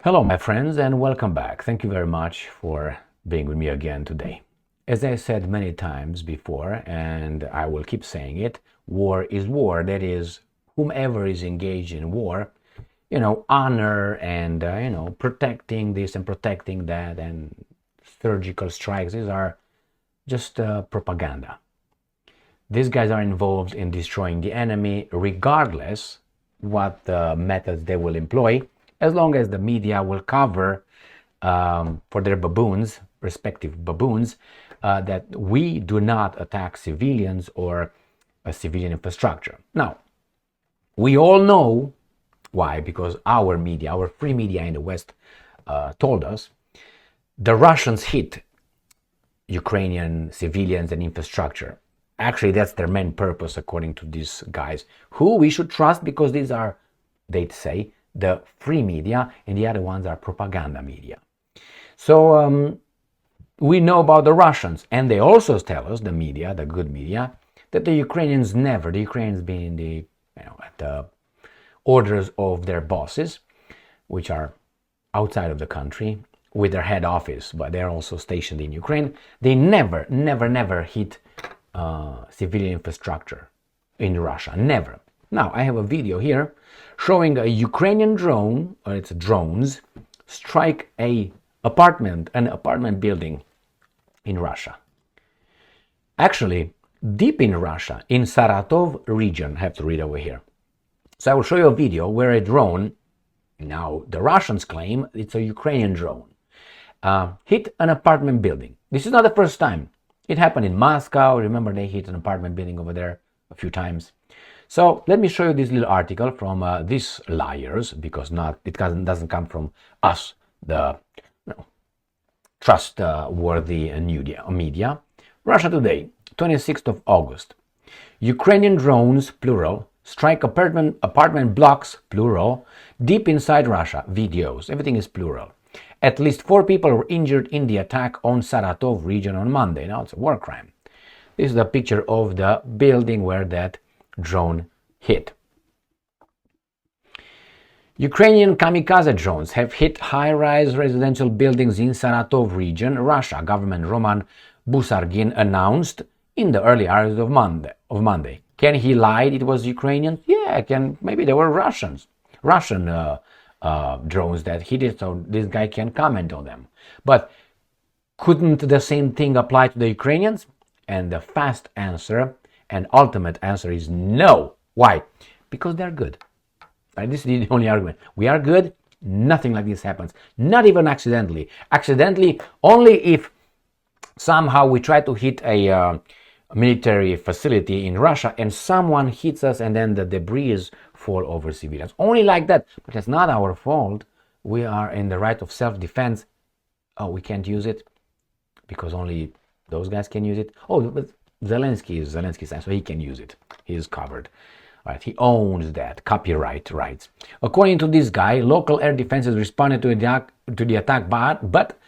Hello, my friends, and welcome back. Thank you very much for being with me again today. As I said many times before, and I will keep saying it, war is war. That is, whomever is engaged in war, honor and, protecting this and protecting that and surgical strikes, these are just propaganda. These guys are involved in destroying the enemy regardless what methods they will employ, as long as the media will cover for their baboons, respective baboons, that we do not attack civilians or a civilian infrastructure. Now, we all know why, because our media, our free media in the West told us the Russians hit Ukrainian civilians and infrastructure. Actually, that's their main purpose, according to these guys, who we should trust because these are, they say, the free media, and the other ones are propaganda media. So we know about the Russians, and they also tell us, the media, the good media, that the Ukrainians being the, at the orders of their bosses, which are outside of the country, with their head office, but they're also stationed in Ukraine, they never hit civilian infrastructure in Russia, never. Now, I have a video here showing a Ukrainian drone, or it's drones, strike an apartment building in Russia. Actually, deep in Russia, in Saratov region, I have to read over here. So I will show you a video where a drone, now the Russians claim it's a Ukrainian drone, hit an apartment building. This is not the first time. It happened in Moscow. Remember, they hit an apartment building over there a few times. So let me show you this little article from these liars, because it doesn't come from us, the trustworthy media. Russia Today, 26th of August. Ukrainian drones, plural, strike apartment blocks, plural, deep inside Russia. Videos. Everything is plural. At least 4 people were injured in the attack on Saratov region on Monday. Now it's a war crime. This is the picture of the building where that drone hit. Ukrainian kamikaze drones have hit high-rise residential buildings in Saratov region, Russia. Government Roman Busargin announced in the early hours of Monday. Can he lie it was Ukrainians? Yeah, maybe they were Russian drones that hit it, so this guy can comment on them. But couldn't the same thing apply to the Ukrainians? And the fast answer and ultimate answer is no. Why? Because they're good. Right? This is the only argument. We are good. Nothing like this happens. Not even accidentally. Accidentally only if somehow we try to hit a military facility in Russia and someone hits us and then the debris fall over civilians. Only like that. But that's not our fault. We are in the right of self-defense. Oh, we can't use it because only those guys can use it. Oh, but Zelensky's side, so he can use it. He is covered. Right, he owns that copyright rights. According to this guy, local air defenses responded to the attack, but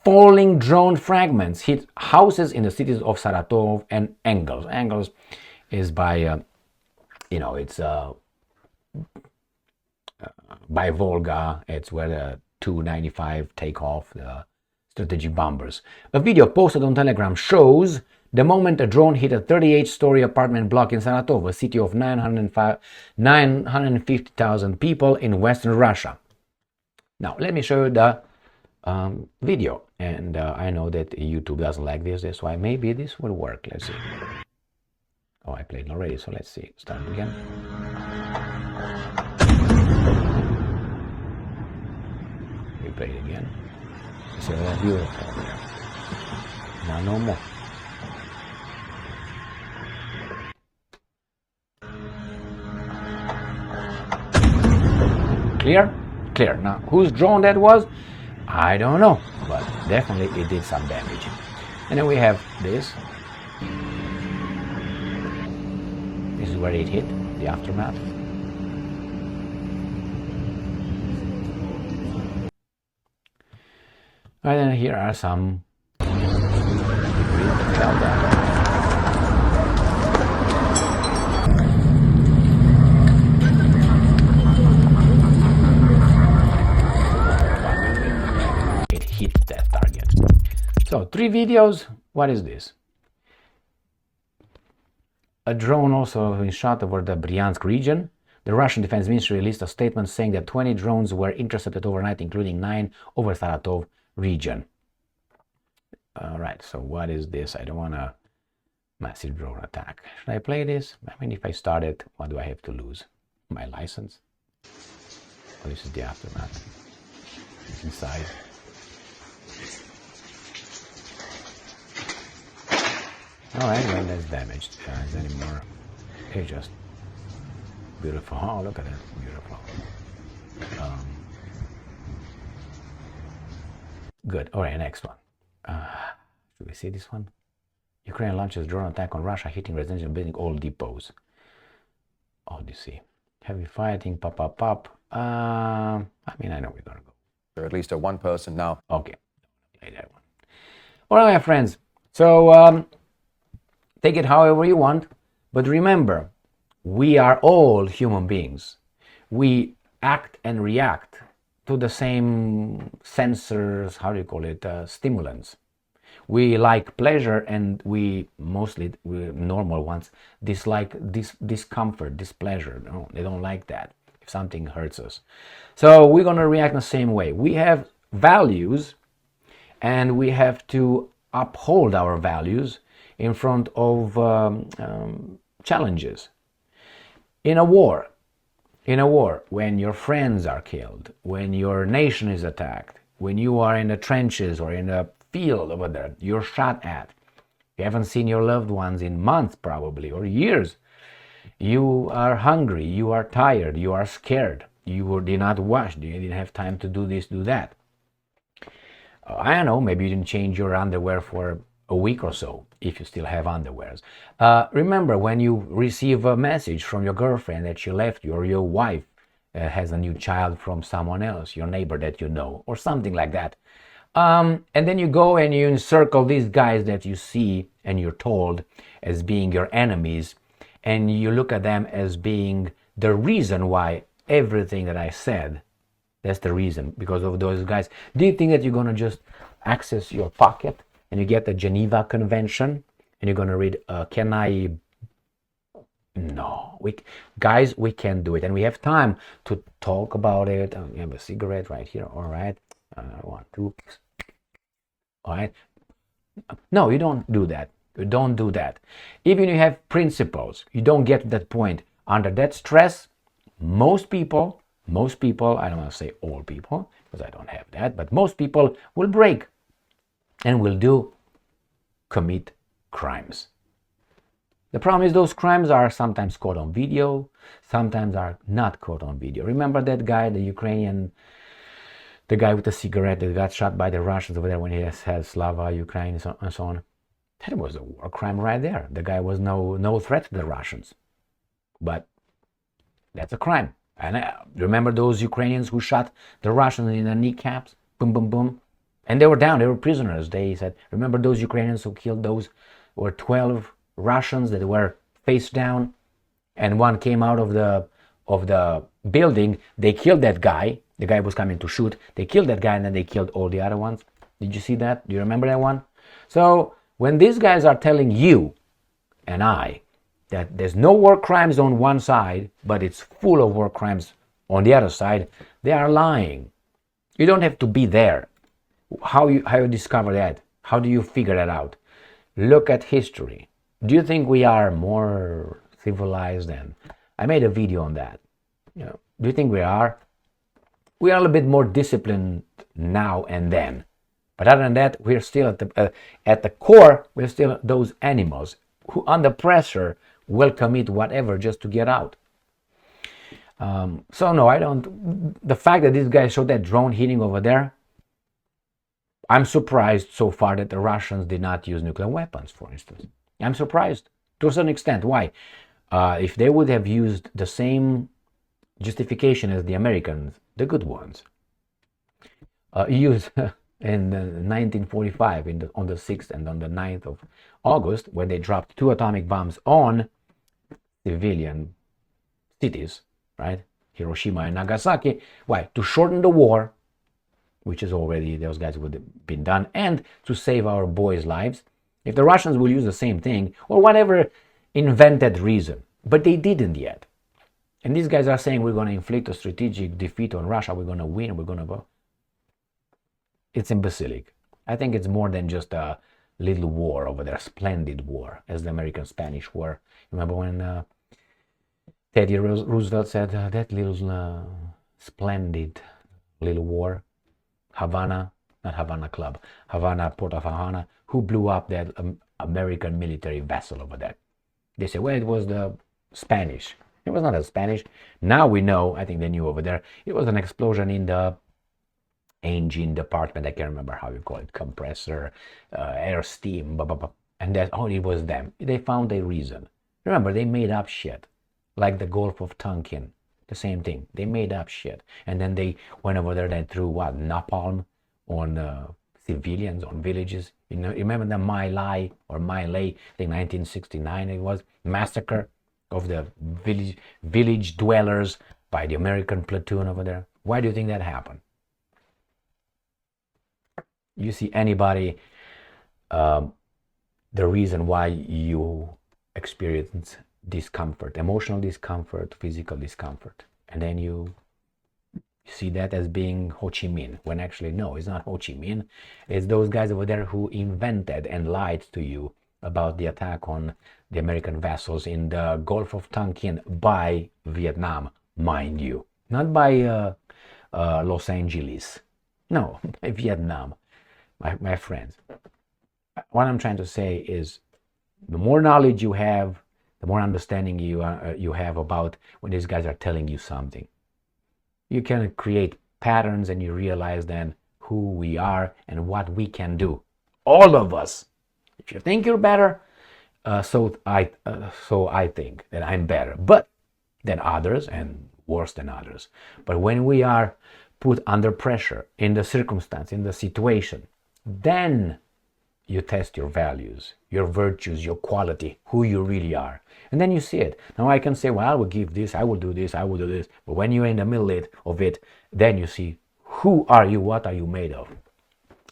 falling drone fragments hit houses in the cities of Saratov and Engels. Engels is by, it's by Volga. It's where the 295 take off, the strategic bombers. A video posted on Telegram shows the moment a drone hit a 38-story apartment block in Saratov, a city of 950,000 people in western Russia. Now, let me show you the video. And I know that YouTube doesn't like this. That's why maybe this will work. Let's see. Oh, I played it already, so let's see. Start again. We play it again. It's beautiful. Now, no more. Clear? Clear. Now, whose drone that was? I don't know, but definitely it did some damage. And then we have this. This is where it hit, the aftermath. And then here are some debris that fell down. So 3 videos. What is this? A drone also been shot over the Bryansk region. The Russian Defense Ministry released a statement saying that 20 drones were intercepted overnight, including 9 over Saratov region. All right, so what is this? I don't want a massive drone attack. Should I play this? I mean, if I start it, what do I have to lose? My license? Oh, this is the aftermath. It's inside. All right, well, that's damaged. Is anymore? Okay, just beautiful. Oh, look at that, beautiful. Good. All right, next one. Should we see this one? Ukraine launches drone attack on Russia, hitting residential building, all depots. Odyssey. Heavy fighting, pop. I mean, I know we're gonna go. Or at least a one person now. Okay, play that one. All right, my friends. So take it however you want, but remember, we are all human beings. We act and react to the same sensors, how do you call it, stimulants. We like pleasure, and we normal ones dislike discomfort, displeasure. No, they don't like that if something hurts us. So we're going to react the same way. We have values, and we have to uphold our values in front of challenges. In a war, when your friends are killed, when your nation is attacked, when you are in the trenches or in a field over there, you're shot at, you haven't seen your loved ones in months probably, or years, you are hungry, you are tired, you are scared, you did not wash, you didn't have time to do this, do that. I don't know, maybe you didn't change your underwear for a week or so, if you still have underwears. Remember, when you receive a message from your girlfriend that she left you, or your wife has a new child from someone else, your neighbor that you know, or something like that. And then you go and you encircle these guys that you see and you're told as being your enemies, and you look at them as being the reason why everything that I said, that's the reason, because of those guys. Do you think that you're going to just access your pocket and you get the Geneva Convention and you're going to read, can I? No, guys, we can't do it. And we have time to talk about it. We have a cigarette right here. All right. 1, 2. All right. No, you don't do that. You don't do that. Even if you have principles, you don't get to that point. Under that stress, most people, I don't want to say all people, because I don't have that, but most people will break and will commit crimes. The problem is those crimes are sometimes caught on video, sometimes are not caught on video. Remember that guy, the Ukrainian, the guy with the cigarette that got shot by the Russians over there when he had Slava, Ukraine, and so on. That was a war crime right there. The guy was no threat to the Russians. But that's a crime. And remember those Ukrainians who shot the Russians in the kneecaps? Boom, boom, boom. And they were down. They were prisoners. They said, remember those Ukrainians who killed those? Were 12 Russians that were face down, and one came out of the building. They killed that guy. The guy was coming to shoot. They killed that guy, and then they killed all the other ones. Did you see that? Do you remember that one? So when these guys are telling you and I that there's no war crimes on one side, but it's full of war crimes on the other side, they are lying. You don't have to be there. How you discover that? How do you figure that out? Look at history. Do you think we are more civilized than? I made a video on that. Do you think we are? We are a little bit more disciplined now and then. But other than that, we're still at the core, we're still those animals who under pressure will commit whatever just to get out. So no, I don't. The fact that this guy showed that drone hitting over there, I'm surprised so far that the Russians did not use nuclear weapons, for instance. I'm surprised to a certain extent. Why? If they would have used the same justification as the Americans, the good ones, used in 1945 on the 6th and on the 9th of August, when they dropped 2 atomic bombs on civilian cities, right? Hiroshima and Nagasaki. Why? To shorten the war, which is already, those guys would have been done, and to save our boys' lives. If the Russians will use the same thing, or whatever invented reason, but they didn't yet. And these guys are saying we're going to inflict a strategic defeat on Russia, we're going to win, we're going to go. It's imbecilic. I think it's more than just a little war over there, splendid war, as the American-Spanish War. Remember when Teddy Roosevelt said that little splendid little war, Havana, not Havana Club, Havana, Port of Havana, who blew up that American military vessel over there? They say, well, it was the Spanish. It was not a Spanish. Now we know, I think they knew over there, it was an explosion in the engine department. I can't remember how you call it, compressor, air steam, blah, blah, blah. And that only was them. They found a reason. Remember, they made up shit. Like the Gulf of Tonkin, the same thing. They made up shit. And then they went over there and threw what? Napalm on civilians, on villages. You know, remember the My Lai or My Lai, I think 1969 it was, massacre of the village dwellers by the American platoon over there. Why do you think that happened? You see anybody, the reason why you experience discomfort, emotional discomfort, physical discomfort, and then you see that as being Ho Chi Minh, when actually no, it's not Ho Chi Minh. It's those guys over there who invented and lied to you about the attack on the American vessels in the Gulf of Tonkin by Vietnam, mind you, not by Los Angeles, no, by Vietnam. My friends, what I'm trying to say is, the more knowledge you have, the more understanding you have about when these guys are telling you something. You can create patterns and you realize then who we are and what we can do. All of us. If you think you're better, so I think that I'm better, but than others and worse than others. But when we are put under pressure in the circumstance, in the situation, then you test your values, your virtues, your quality, who you really are. And then you see it. Now I can say, well, I will give this, I will do this, I will do this. But when you're in the middle of it, then you see, who are you, what are you made of?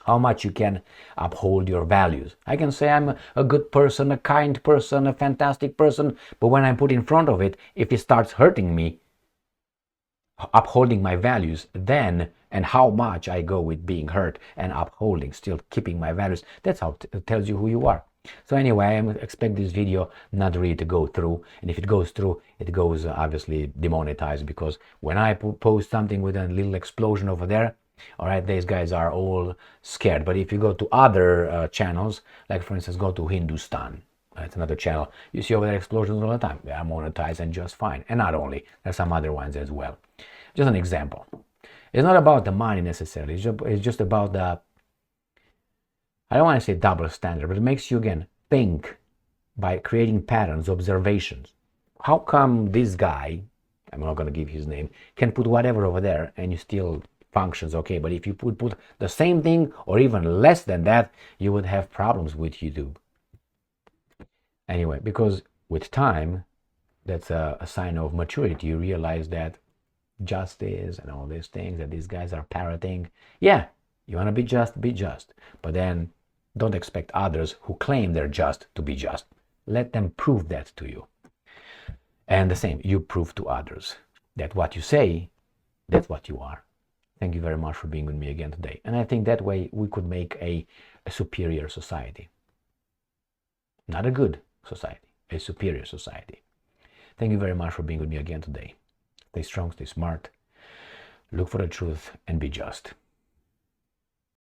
How much you can uphold your values. I can say I'm a good person, a kind person, a fantastic person. But when I'm put in front of it, if it starts hurting me, upholding my values, then, and how much I go with being hurt and upholding, still keeping my values, that's how it tells you who you are. So anyway, I expect this video not really to go through, and if it goes through, it goes obviously demonetized, because when I post something with a little explosion over there, all right, these guys are all scared. But if you go to other channels, like for instance, go to Hindustan, it's another channel, you see over there explosions all the time. They are monetized and just fine. And not only, there's some other ones as well. Just an example. It's not about the money necessarily. It's just about the, I don't want to say double standard, but it makes you, again, think by creating patterns, observations. How come this guy, I'm not going to give his name, can put whatever over there and you still functions okay? But if you put the same thing or even less than that, you would have problems with YouTube. Anyway, because with time, that's a sign of maturity. You realize that justice and all these things that these guys are parroting. Yeah, you want to be just. But then don't expect others who claim they're just to be just. Let them prove that to you. And the same, you prove to others that what you say, that's what you are. Thank you very much for being with me again today. And I think that way we could make a superior society. Not a good society, a superior society. Thank you very much for being with me again today. Stay strong, stay smart, look for the truth, and be just.